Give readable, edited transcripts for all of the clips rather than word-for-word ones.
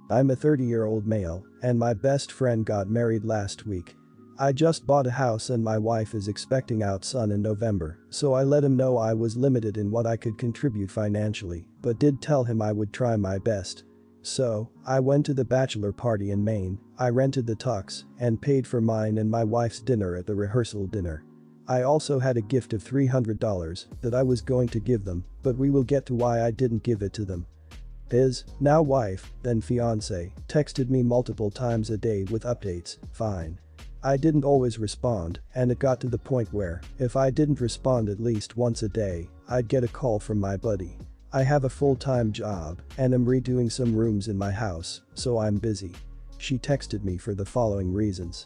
I'm a 30-year-old male, and my best friend got married last week. I just bought a house and my wife is expecting our son in November, so I let him know I was limited in what I could contribute financially, but did tell him I would try my best. So, I went to the bachelor party in Maine, I rented the tux, and paid for mine and my wife's dinner at the rehearsal dinner. I also had a gift of $300 that I was going to give them, but we will get to why I didn't give it to them. His, now wife, then fiance, texted me multiple times a day with updates, fine. I didn't always respond, and it got to the point where, if I didn't respond at least once a day, I'd get a call from my buddy. I have a full-time job, and am redoing some rooms in my house, so I'm busy. She texted me for the following reasons.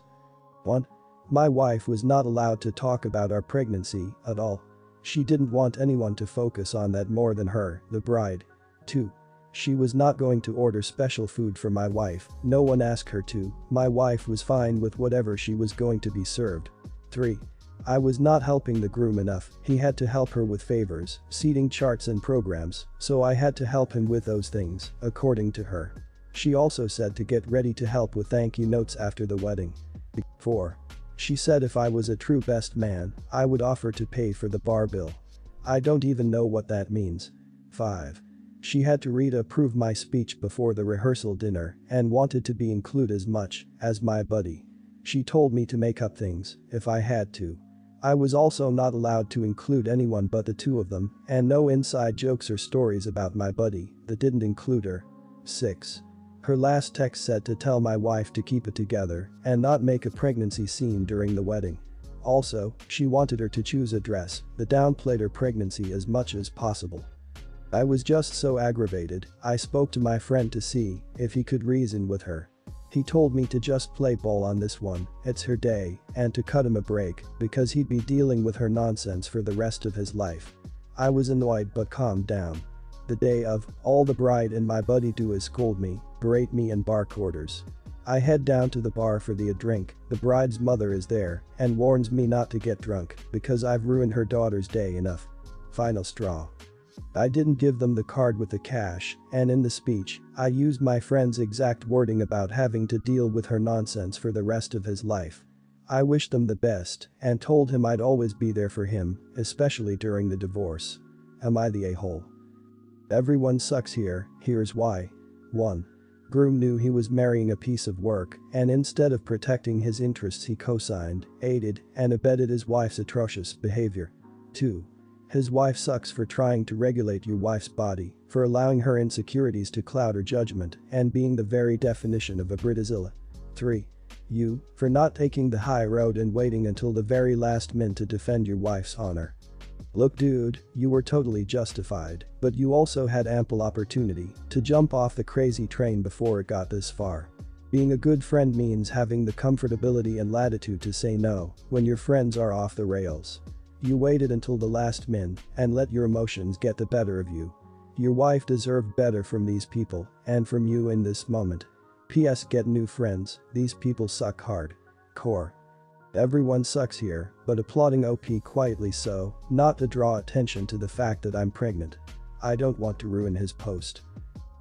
1. My wife was not allowed to talk about our pregnancy at all. She didn't want anyone to focus on that more than her, the bride. 2. She was not going to order special food for my wife, no one asked her to, my wife was fine with whatever she was going to be served. 3. I was not helping the groom enough, he had to help her with favors, seating charts and programs, so I had to help him with those things, according to her. She also said to get ready to help with thank you notes after the wedding. 4. She said if I was a true best man, I would offer to pay for the bar bill. I don't even know what that means. 5. She had to approve my speech before the rehearsal dinner and wanted to be included as much as my buddy. She told me to make up things if I had to. I was also not allowed to include anyone but the two of them, and no inside jokes or stories about my buddy that didn't include her. 6. Her last text said to tell my wife to keep it together and not make a pregnancy scene during the wedding. Also, she wanted her to choose a dress that downplayed her pregnancy as much as possible. I was just so aggravated, I spoke to my friend to see if he could reason with her. He told me to just play ball on this one, it's her day, and to cut him a break because he'd be dealing with her nonsense for the rest of his life. I was annoyed but calmed down. The day of, all the bride and my buddy do is scold me, berate me and bark orders. I head down to the bar for the drink, the bride's mother is there and warns me not to get drunk because I've ruined her daughter's day enough. Final straw. I didn't give them the card with the cash, and in the speech, I used my friend's exact wording about having to deal with her nonsense for the rest of his life. I wished them the best and told him I'd always be there for him, especially during the divorce. Am I the a-hole? Everyone sucks here, here's why. 1. Groom knew he was marrying a piece of work, and instead of protecting his interests he co-signed, aided, and abetted his wife's atrocious behavior. 2. His wife sucks for trying to regulate your wife's body, for allowing her insecurities to cloud her judgment and being the very definition of a Bridezilla. 3. You, for not taking the high road and waiting until the very last minute to defend your wife's honor. Look dude, you were totally justified, but you also had ample opportunity to jump off the crazy train before it got this far. Being a good friend means having the comfortability and latitude to say no when your friends are off the rails. You waited until the last minute and let your emotions get the better of you. Your wife deserved better from these people and from you in this moment. P.S. Get new friends, these people suck hard. Core. Everyone sucks here, but applauding OP quietly so, not to draw attention to the fact that I'm pregnant. I don't want to ruin his post.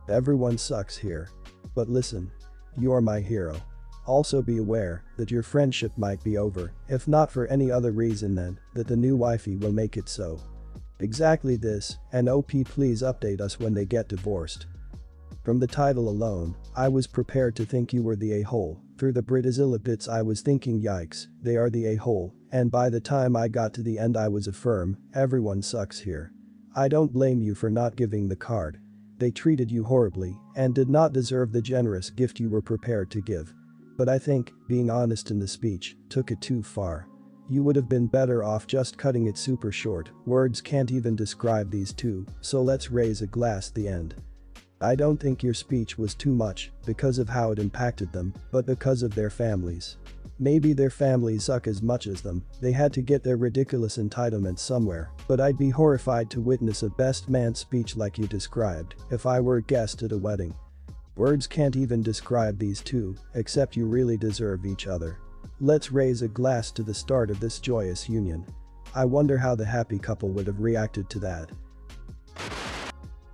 Everyone sucks here. But listen. You're my hero. Also be aware that your friendship might be over, if not for any other reason than that the new wifey will make it so. Exactly this, and OP please update us when they get divorced. From the title alone, I was prepared to think you were the a-hole. Through the Bridezilla bits I was thinking yikes, they are the a-hole, and by the time I got to the end I was affirm, everyone sucks here. I don't blame you for not giving the card. They treated you horribly and did not deserve the generous gift you were prepared to give. But I think, being honest in the speech, took it too far. You would have been better off just cutting it super short, words can't even describe these two, so let's raise a glass at the end. I don't think your speech was too much because of how it impacted them, but because of their families. Maybe their families suck as much as them, they had to get their ridiculous entitlements somewhere, but I'd be horrified to witness a best man speech like you described if I were a guest at a wedding. Words can't even describe these two, except you really deserve each other. Let's raise a glass to the start of this joyous union. I wonder how the happy couple would have reacted to that.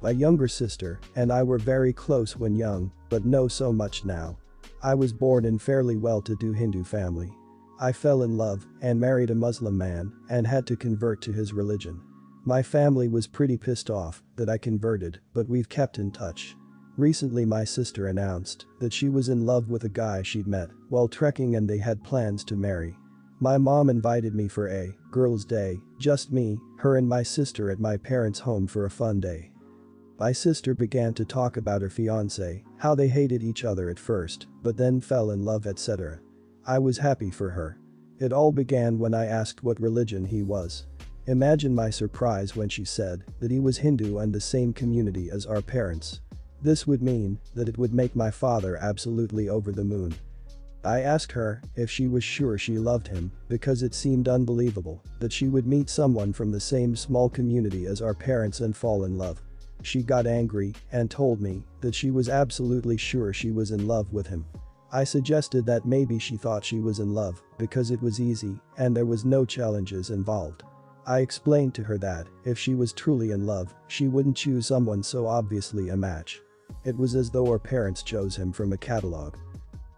My younger sister and I were very close when young, but no so much now. I was born in fairly well-to-do Hindu family. I fell in love and married a Muslim man and had to convert to his religion. My family was pretty pissed off that I converted, but we've kept in touch. Recently my sister announced that she was in love with a guy she'd met while trekking and they had plans to marry. My mom invited me for a girls' day, just me, her and my sister at my parents' home for a fun day. My sister began to talk about her fiance, how they hated each other at first, but then fell in love, etc. I was happy for her. It all began when I asked what religion he was. Imagine my surprise when she said that he was Hindu and the same community as our parents. This would mean that it would make my father absolutely over the moon. I asked her if she was sure she loved him because it seemed unbelievable that she would meet someone from the same small community as our parents and fall in love. She got angry and told me that she was absolutely sure she was in love with him. I suggested that maybe she thought she was in love because it was easy and there was no challenges involved. I explained to her that if she was truly in love, she wouldn't choose someone so obviously a match. It was as though her parents chose him from a catalog.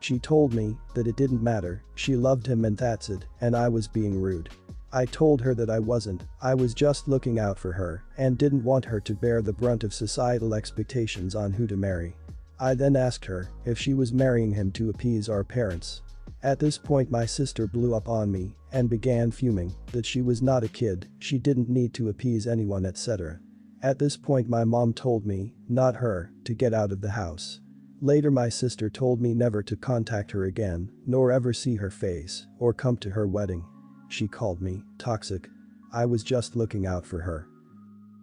She told me that it didn't matter, she loved him and that's it, and I was being rude. I told her that I wasn't, I was just looking out for her and didn't want her to bear the brunt of societal expectations on who to marry. I then asked her if she was marrying him to appease our parents. At this point my sister blew up on me and began fuming that she was not a kid, she didn't need to appease anyone, etc. At this point my mom told me, not her, to get out of the house. Later my sister told me never to contact her again, nor ever see her face, or come to her wedding. She called me toxic. I was just looking out for her.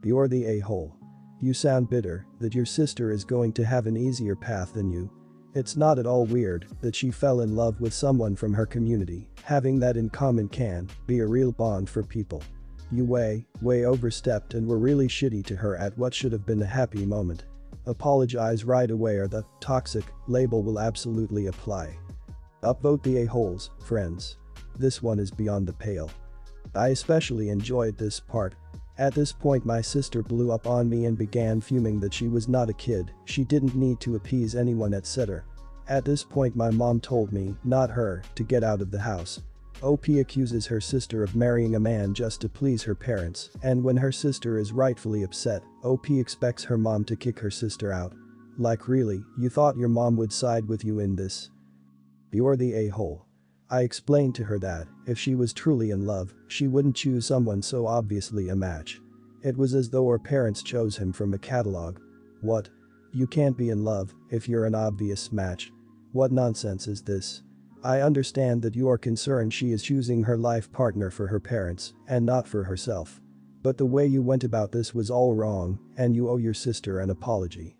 You're the a-hole. You sound bitter that your sister is going to have an easier path than you. It's not at all weird that she fell in love with someone from her community, having that in common can be a real bond for people. You way overstepped and were really shitty to her at what should have been a happy moment. Apologize right away or the toxic label will absolutely apply. Upvote the a-holes, friends. This one is beyond the pale. I especially enjoyed this part. At this point my sister blew up on me and began fuming that she was not a kid, she didn't need to appease anyone, etc. At this point my mom told me, not her, to get out of the house. OP accuses her sister of marrying a man just to please her parents, and when her sister is rightfully upset, OP expects her mom to kick her sister out. Like really, you thought your mom would side with you in this? You're the a-hole. I explained to her that if she was truly in love, she wouldn't choose someone so obviously a match. It was as though her parents chose him from a catalog. What? You can't be in love if you're an obvious match. What nonsense is this? I understand that you are concerned she is choosing her life partner for her parents and not for herself. But the way you went about this was all wrong and you owe your sister an apology.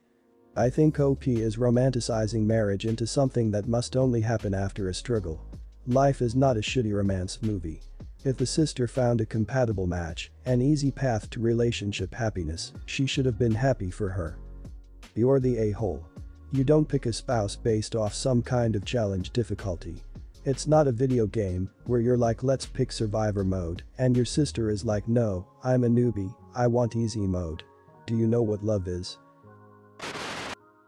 I think OP is romanticizing marriage into something that must only happen after a struggle. Life is not a shitty romance movie. If the sister found a compatible match, an easy path to relationship happiness, she should have been happy for her. You're the a-hole. You don't pick a spouse based off some kind of challenge difficulty. It's not a video game where you're like let's pick survivor mode and your sister is like no, I'm a newbie, I want easy mode. Do you know what love is?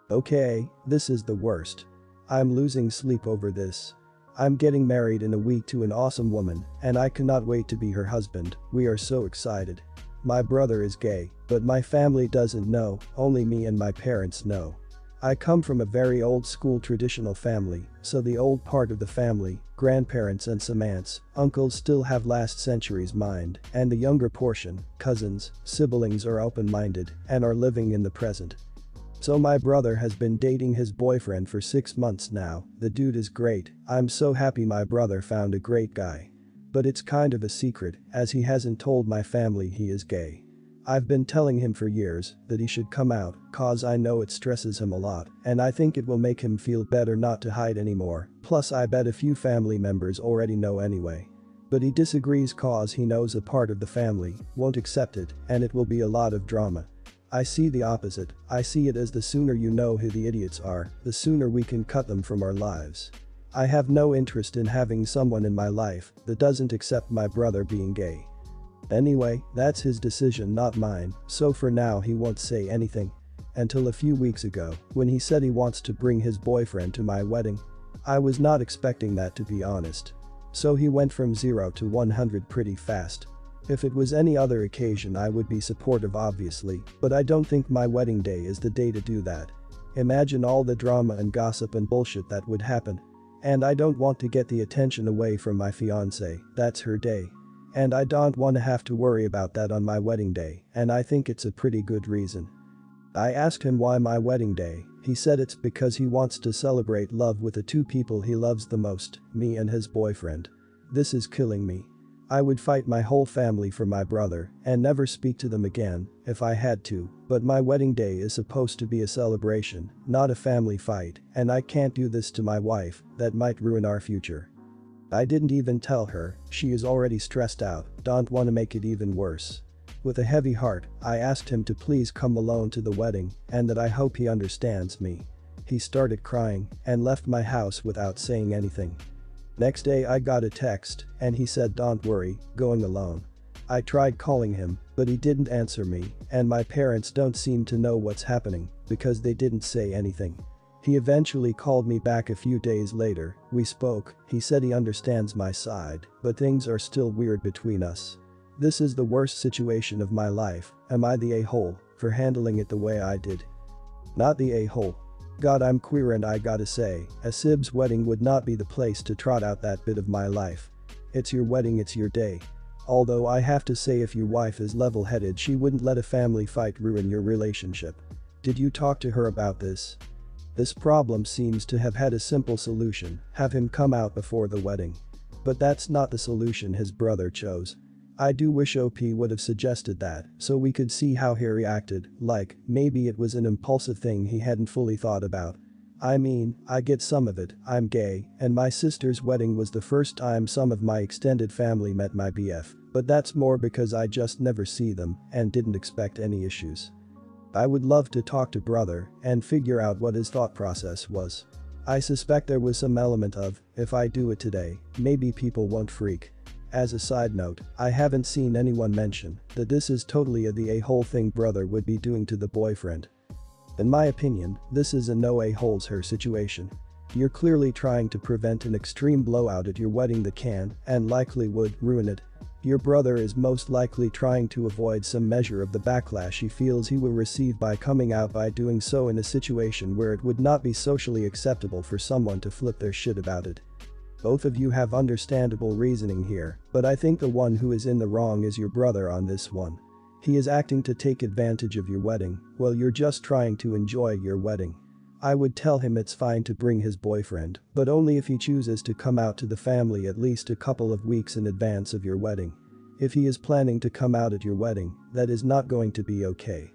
Okay, this is the worst. I'm losing sleep over this. I'm getting married in a week to an awesome woman and I cannot wait to be her husband, we are so excited. My brother is gay, but my family doesn't know, only me and my parents know. I come from a very old school traditional family, so the old part of the family, grandparents and some aunts, uncles still have last century's mind, and the younger portion, cousins, siblings are open-minded and are living in the present. So my brother has been dating his boyfriend for 6 months now, the dude is great, I'm so happy my brother found a great guy. But it's kind of a secret, as he hasn't told my family he is gay. I've been telling him for years that he should come out, cause I know it stresses him a lot, and I think it will make him feel better not to hide anymore, plus I bet a few family members already know anyway. But he disagrees cause he knows a part of the family won't accept it, and it will be a lot of drama. I see the opposite, I see it as the sooner you know who the idiots are, the sooner we can cut them from our lives. I have no interest in having someone in my life that doesn't accept my brother being gay. Anyway, that's his decision, not mine, so for now he won't say anything. Until a few weeks ago, when he said he wants to bring his boyfriend to my wedding. I was not expecting that, to be honest. So he went from 0 to 100 pretty fast. If it was any other occasion I would be supportive obviously, but I don't think my wedding day is the day to do that. Imagine all the drama and gossip and bullshit that would happen. And I don't want to get the attention away from my fiance, that's her day. And I don't want to have to worry about that on my wedding day, and I think it's a pretty good reason. I asked him why my wedding day. He said it's because he wants to celebrate love with the two people he loves the most, me and his boyfriend. This is killing me. I would fight my whole family for my brother and never speak to them again if I had to, but my wedding day is supposed to be a celebration, not a family fight, and I can't do this to my wife, that might ruin our future. I didn't even tell her, she is already stressed out, don't want to make it even worse. With a heavy heart, I asked him to please come alone to the wedding and that I hope he understands me. He started crying and left my house without saying anything. Next day I got a text and he said don't worry, going alone. I tried calling him, but he didn't answer me and my parents don't seem to know what's happening because they didn't say anything. He eventually called me back a few days later, we spoke, he said he understands my side, but things are still weird between us. This is the worst situation of my life, am I the a-hole for handling it the way I did? Not the a-hole. God, I'm queer and I gotta say, a sib's wedding would not be the place to trot out that bit of my life. It's your wedding, it's your day. Although I have to say if your wife is level-headed she wouldn't let a family fight ruin your relationship. Did you talk to her about this? This problem seems to have had a simple solution, have him come out before the wedding. But that's not the solution his brother chose. I do wish OP would have suggested that, so we could see how he reacted, like, maybe it was an impulsive thing he hadn't fully thought about. I mean, I get some of it, I'm gay, and my sister's wedding was the first time some of my extended family met my BF, but that's more because I just never see them and didn't expect any issues. I would love to talk to brother and figure out what his thought process was. I suspect there was some element of, if I do it today, maybe people won't freak. As a side note, I haven't seen anyone mention that this is totally the a-hole thing brother would be doing to the boyfriend. In my opinion, this is a no a-holes her situation. You're clearly trying to prevent an extreme blowout at your wedding that can, and likely would, ruin it. Your brother is most likely trying to avoid some measure of the backlash he feels he will receive by coming out by doing so in a situation where it would not be socially acceptable for someone to flip their shit about it. Both of you have understandable reasoning here, but I think the one who is in the wrong is your brother on this one. He is acting to take advantage of your wedding while you're just trying to enjoy your wedding. I would tell him it's fine to bring his boyfriend, but only if he chooses to come out to the family at least a couple of weeks in advance of your wedding. If he is planning to come out at your wedding, that is not going to be okay.